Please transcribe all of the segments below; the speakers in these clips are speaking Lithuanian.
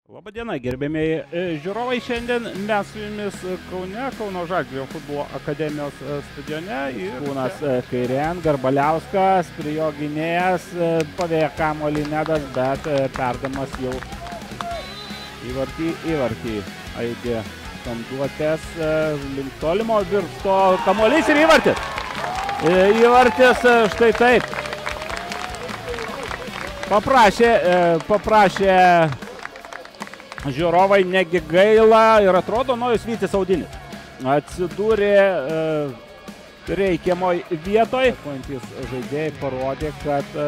Labadiena, gerbėmiai žiūrovai, šiandien mes su jumis Kaune, Kauno Žalgirio futbolo akademijos stadione. Kūnas kairėn, Garbaliauskas, prie jo gynėjas, pavėja kamuolį Nedas, bet perdamas jau įvartį. Aidė skanduotės, link tolimo virsto kamuolys ir įvartis. Įvartis štai taip. Paprašė žiūrovai, negi gaila, ir atrodo Nojus Vytis Audinis atsidūrė reikiamoj vietoj. Kuantys žaidėjai parodė, kad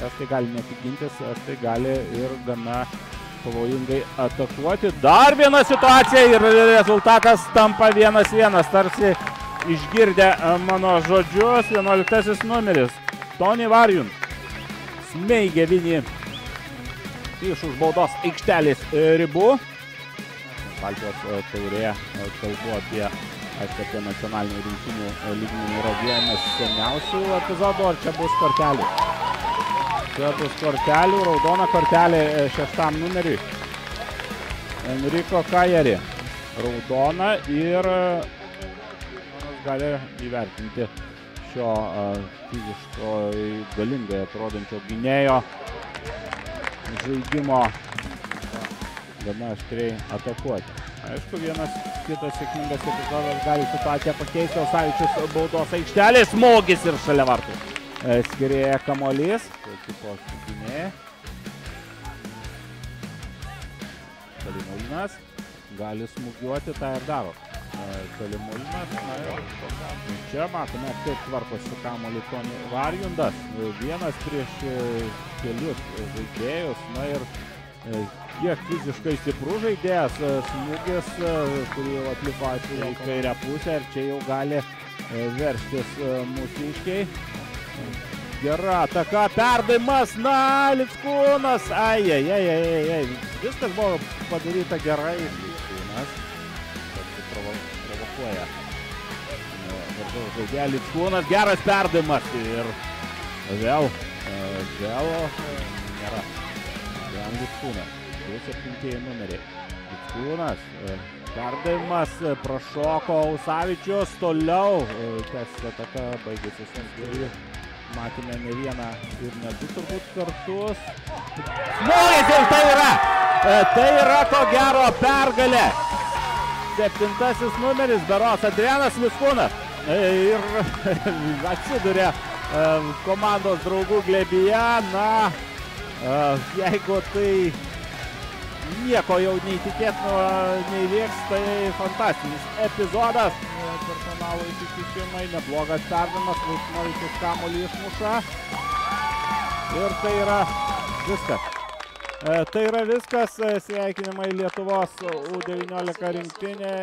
estai gali ne tik gintis, estai gali ir gana pavojingai atakuoti. Dar viena situacija ir rezultatas tampa 1-1. Tarsi išgirdę mano žodžius, 11 numeris Tony Varjun smeigia Vinį iš už baudos aikštelės ribų. Baltijos taurė, kalbu apie nacionalinių rinktinių lygmenį, yra vienas seniausių epizodų, ar čia bus kortelių? Čia bus kortelių, raudona kortelė 6 numeriui. Enrico Kajeri. Raudona ir gali įvertinti šio fiziško galingai atrodančio gynėjo žaidimo gana aštriai atakuoti. Aišku, vienas kitas sėkmingas epizodas gali situaciją pakeisti. Osavičius baudos aikštelė, smūgis ir šalia vartų skirėja kamuolys. Ekipos gynėja. Kalimulinas gali smūgiuoti, tą ir daro. Kalimulinas, na ir čia matome, kaip tvarkosi kamuolį Tony Varjundas. Vienas prieš kelius žaidėjus, na ir kiek fiziškai stiprus žaidėjas, smūgis, kurį jau atliko į kairę pusę, ir čia jau gali veržtis mūsiškiai. Gera ataka, perdavimas, na, Lickūnas, ai, viskas buvo padaryta gerai. Lickūnas provokuoja žaidėją Lickūnas, geras perdavimas ir vėl nėra. Vėl Lickūnas, 27 numeriai. Lickūnas, perdavimas, prašoko Osavičius, toliau. Tas ataka baigėsi sensorių. Matėme ne vieną ir ne du turbūt kartus. Smūgis ir tai yra ko gero pergalė. 7 numeris, berods Adrianas Lickūnas. Ir atsiduria komandos draugų glėbyje. Na, jeigu tai nieko jau neįtikėtino neįvyks, tai fantastinis epizodas. Personalo įsikišimai, neblogas perdavimas, Vaitnovičius kamuolį išmuša. Ir tai yra viskas. Tai yra viskas. Sveikinimai Lietuvos U19 rinktinė.